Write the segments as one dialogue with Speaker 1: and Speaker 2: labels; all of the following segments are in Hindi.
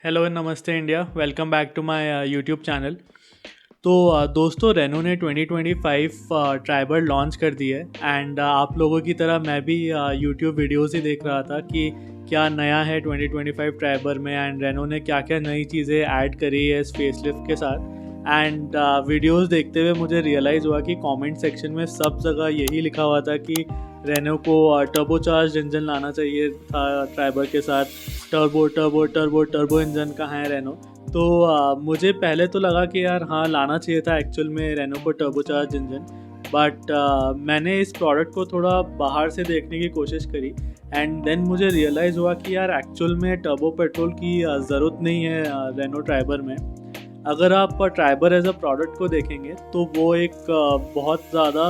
Speaker 1: Hello and namaste India. Welcome back to my YouTube channel. तो दोस्तों, रेनो ने 2025 ट्राइबर लॉन्च कर दी है एंड आप लोगों की तरह मैं भी यूट्यूब वीडियोस ही देख रहा था कि क्या नया है 2025 ट्राइबर में एंड रेनो ने क्या क्या नई चीज़ें ऐड करी है इस फेसलिफ्ट के साथ। एंड वीडियोस देखते हुए मुझे रियलाइज़ हुआ कि कमेंट सेक्शन में सब जगह यही लिखा हुआ था कि रेनो को टर्बोचार्ज इंजन लाना चाहिए था ट्राइबर के साथ। Turbo turbo turbo turbo engine कहाँ है रेनो। तो मुझे पहले तो लगा कि यार हाँ, लाना चाहिए था एक्चुअल में रेनो को टर्बोचार्ज इंजन। बट मैंने इस प्रोडक्ट को थोड़ा बाहर से देखने की कोशिश करी एंड देन मुझे रियलाइज़ हुआ कि यार एक्चुअल में टर्बो पेट्रोल की ज़रूरत नहीं है रेनो ट्राइबर में। अगर आप ट्राइबर एज अ प्रोडक्ट को देखेंगे तो वो एक बहुत ज़्यादा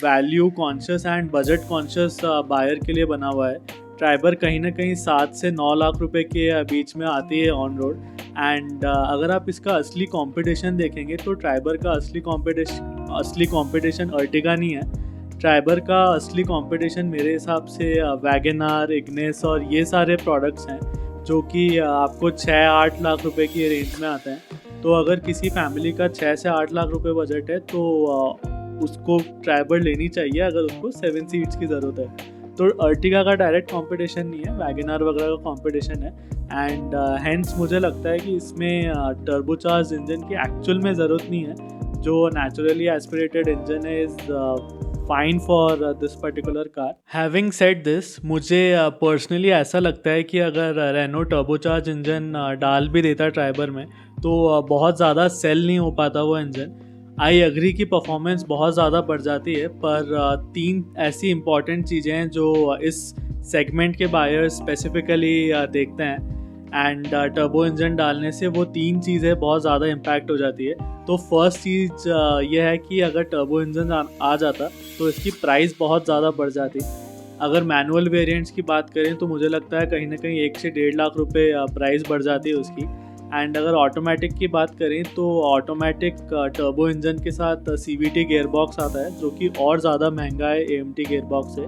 Speaker 1: value conscious and budget conscious buyer के लिए बना हुआ है। ट्राइबर कहीं ना कहीं 7 से 9 लाख रुपए के बीच में आती है ऑन रोड। एंड अगर आप इसका असली कंपटीशन देखेंगे तो ट्राइबर का असली कंपटीशन अर्टिगा नहीं है। ट्राइबर का असली कंपटीशन मेरे हिसाब से वैगन आर, इग्निस और ये सारे प्रोडक्ट्स हैं जो कि आपको 6-8 लाख रुपए की रेंज में आते हैं। तो अगर किसी फैमिली का 6 से 8 लाख रुपए बजट है तो उसको ट्राइबर लेनी चाहिए अगर उसको 7 सीट्स की ज़रूरत है। तो अर्टिगा का डायरेक्ट कंपटीशन नहीं है, वैगनआर वगैरह का कंपटीशन है। एंड हेंस मुझे लगता है कि इसमें टर्बोचार्ज इंजन की एक्चुअल में ज़रूरत नहीं है। जो नेचुरली एस्पिरेटेड इंजन है is fine for this particular car. Having said this, मुझे पर्सनली ऐसा लगता है कि अगर रेनो टर्बोचार्ज इंजन डाल भी देता ट्राइबर में तो बहुत ज़्यादा सेल नहीं हो पाता वो इंजन। आई एग्री की परफॉर्मेंस बहुत ज़्यादा बढ़ जाती है, पर 3 ऐसी इंपॉर्टेंट चीज़ें हैं जो इस सेगमेंट के बायर स्पेसिफिकली देखते हैं एंड टर्बो इंजन डालने से वो 3 चीज़ें बहुत ज़्यादा इम्पैक्ट हो जाती है। तो फर्स्ट चीज़ ये है कि अगर टर्बो इंजन आ जाता तो इसकी प्राइस बहुत ज़्यादा बढ़ जाती। अगर मैनुअल वेरिएंट्स की बात करें तो मुझे लगता है कहीं ना कहीं 1 से 1.5 लाख रुपए प्राइस बढ़ जाती है उसकी। एंड अगर ऑटोमेटिक की बात करें तो ऑटोमेटिक टर्बो इंजन के साथ CVT गेयरबॉक्स आता है जो कि और ज़्यादा महंगा है AMT गेयरबॉक्स से।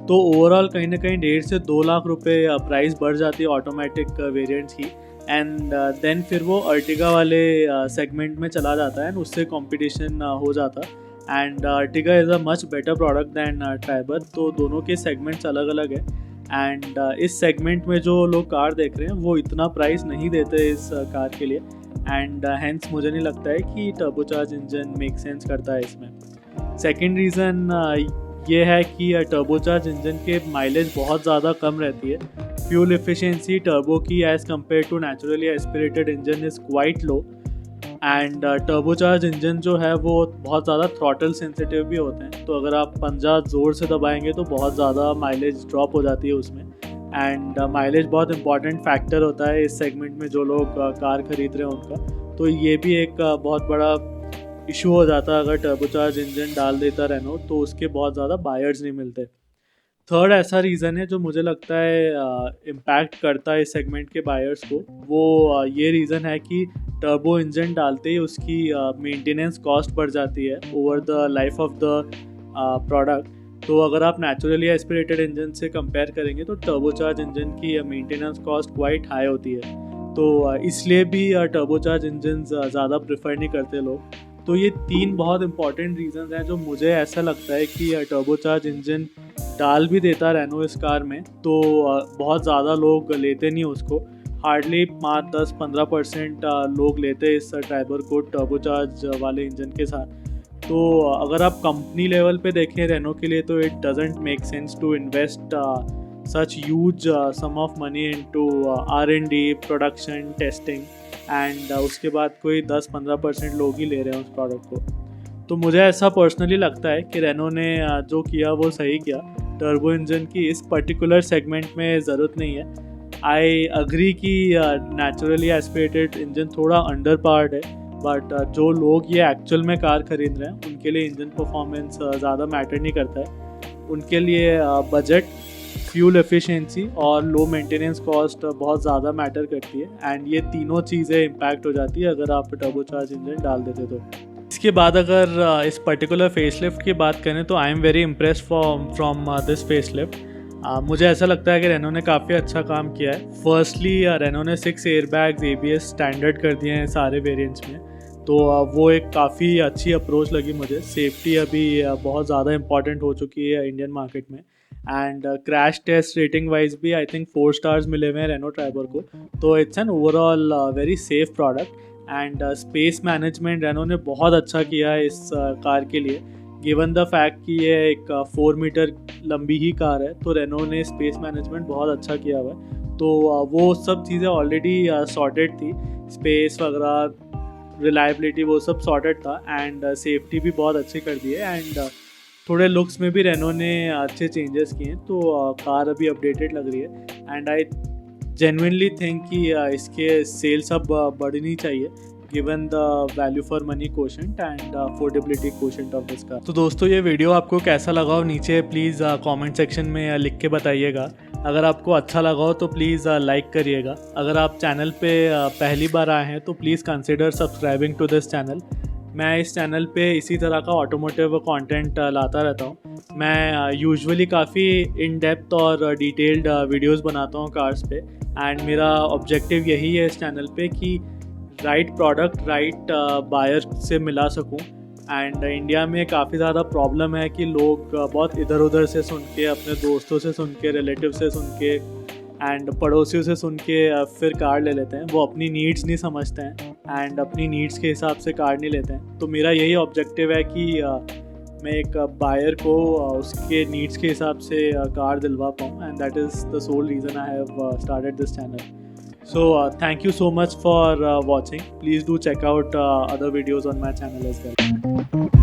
Speaker 1: तो ओवरऑल कहीं ना कहीं 1.5 से 2 लाख रुपए प्राइस बढ़ जाती है ऑटोमेटिक वेरिएंट्स की। एंड देन फिर वो अर्टिगा वाले सेगमेंट में चला जाता है एंड उससे कंपटीशन हो जाता। And Ertiga is a much better product than Triber. तो दोनों के सेगमेंट्स अलग अलग है एंड इस सेगमेंट में जो लोग कार देख रहे हैं वो इतना प्राइस नहीं देते इस कार के लिए। एंड हेंस मुझे नहीं लगता है कि टर्बोचार्ज इंजन मेक सेंस करता है इसमें। सेकेंड रीज़न ये है कि टर्बोचार्ज इंजन के माइलेज बहुत ज़्यादा कम रहती है। फ्यूल एफिशिएंसी टर्बो की as compared to naturally aspirated engine is quite low. And turbocharge engine जो है वो बहुत ज़्यादा थ्रॉटल सेंसिटिव भी होते हैं। तो अगर आप पंजा ज़ोर से दबाएंगे तो बहुत ज़्यादा माइलेज ड्रॉप हो जाती है उसमें। एंड माइलेज बहुत इंपॉर्टेंट फैक्टर होता है इस सेगमेंट में जो लोग कार खरीद रहे हैं उनका। तो ये भी एक बहुत बड़ा इशू हो जाता है अगर टर्बोचार्ज इंजन डाल देता रेनो तो उसके बहुत ज़्यादा बायर्स नहीं मिलते। थर्ड ऐसा रीज़न है जो मुझे लगता है इम्पैक्ट करता है इस सेगमेंट के बायर्स को। वो ये रीज़न है कि टर्बो इंजन डालते ही उसकी मेंटेनेंस कॉस्ट बढ़ जाती है over the life of the product. तो अगर आप नेचुरली एस्पिरेटेड इंजन से कंपेयर करेंगे तो टर्बोचार्ज इंजन की मेंटेनेंस कॉस्ट क्वाइट हाई होती है। तो इसलिए भी टर्बोचार्ज इंजन ज़्यादा प्रेफर नहीं करते लोग। तो ये 3 बहुत इंपॉर्टेंट रीज़न्स हैं जो मुझे ऐसा लगता है कि टर्बोचार्ज इंजन डाल भी देता रेनो इस कार में तो बहुत ज़्यादा लोग लेते नहीं उसको। हार्डली 5-10-15% लोग लेते इस ट्राइबर को टर्बोचार्ज वाले इंजन के साथ। तो अगर आप कंपनी लेवल पे देखें रेनो के लिए तो it doesn't make sense to invest such huge sum of money into R&D, production, testing and उसके बाद कोई 10-15% लोग ही ले रहे हैं उस प्रोडक्ट को। तो मुझे ऐसा पर्सनली लगता है कि रेनो ने जो किया वो सही किया। टर्बो इंजन की इस पर्टिकुलर सेगमेंट में ज़रूरत नहीं है। आई अग्री कि नेचुरली एस्पिरेटेड इंजन थोड़ा अंडर पावर्ड है, बट जो लोग ये एक्चुअल में कार खरीद रहे हैं उनके लिए इंजन परफॉर्मेंस ज़्यादा मैटर नहीं करता है। उनके लिए बजट, फ्यूल एफिशिएंसी और लो मेंटेनेंस कॉस्ट बहुत ज़्यादा मैटर करती है। एंड ये तीनों चीज़ें इम्पैक्ट हो जाती है अगर आप टर्बोचार्ज इंजन डाल देते तो। इसके बाद अगर इस पर्टिकुलर फेसलिफ्ट की बात करें तो I am very impressed from this facelift. मुझे ऐसा लगता है कि रेनो ने काफ़ी अच्छा काम किया है। फर्स्टली रेनो ने 6 एयरबैग्स ABS स्टैंडर्ड कर दिए हैं सारे वेरिएंट्स में, तो वो एक काफ़ी अच्छी अप्रोच लगी मुझे। सेफ्टी अभी बहुत ज़्यादा इंपॉर्टेंट हो चुकी है इंडियन मार्केट में। And crash test rating wise भी आई थिंक 4 स्टार्स मिले हुए हैं रेनो ट्राइबर को, तो it's an overall very safe product. And space management Renault ने बहुत अच्छा किया है इस कार के लिए, गिवन द फैक्ट कि ये एक 4 मीटर लंबी ही कार है, तो रेनो ने स्पेस मैनेजमेंट बहुत अच्छा किया हुआ है। तो वो सब चीज़ें ऑलरेडी सॉर्टेड थी, स्पेस वगैरह, रिलायबिलिटी, वो सब सॉर्टेड था। एंड सेफ्टी भी बहुत अच्छी कर दी है। एंड थोड़े लुक्स में भी रेनो ने अच्छे चेंजेस किए हैं, तो कार अभी अपडेटेड लग रही है। एंड आई जेन्युइनली थिंक कि इसके सेल्स अब बढ़नी चाहिए, given the value for money quotient and affordability quotient of this car. तो दोस्तों, ये वीडियो आपको कैसा लगा हो नीचे प्लीज़ कमेंट सेक्शन में लिख के बताइएगा। अगर आपको अच्छा लगा हो तो प्लीज़ लाइक करिएगा। अगर आप चैनल पे पहली बार आए हैं तो please consider subscribing to this channel. मैं इस चैनल पे इसी तरह का ऑटोमोटिव कंटेंट लाता रहता हूँ। मैं यूजुअली काफ़ी इन डेप्थ और डिटेल्ड वीडियोस बनाता हूँ कार्स पे। एंड मेरा ऑब्जेक्टिव यही है इस चैनल पे कि राइट प्रोडक्ट राइट बायर से मिला सकूं। एंड इंडिया में काफ़ी ज़्यादा प्रॉब्लम है कि लोग बहुत इधर उधर से सुन के, अपने दोस्तों से सुन के, रिलेटिव से सुन के एंड पड़ोसियों से सुन के फिर कार ले लेते हैं। वो अपनी नीड्स नहीं समझते हैं एंड अपनी नीड्स के हिसाब से कार नहीं लेते हैं। तो मेरा यही ऑब्जेक्टिव है कि मैं एक बायर को उसके नीड्स के हिसाब से कार दिलवा पाऊँ। And that is the soul reason I have started this channel. So thank you so much for watching. Please do check out other videos on my channel as well.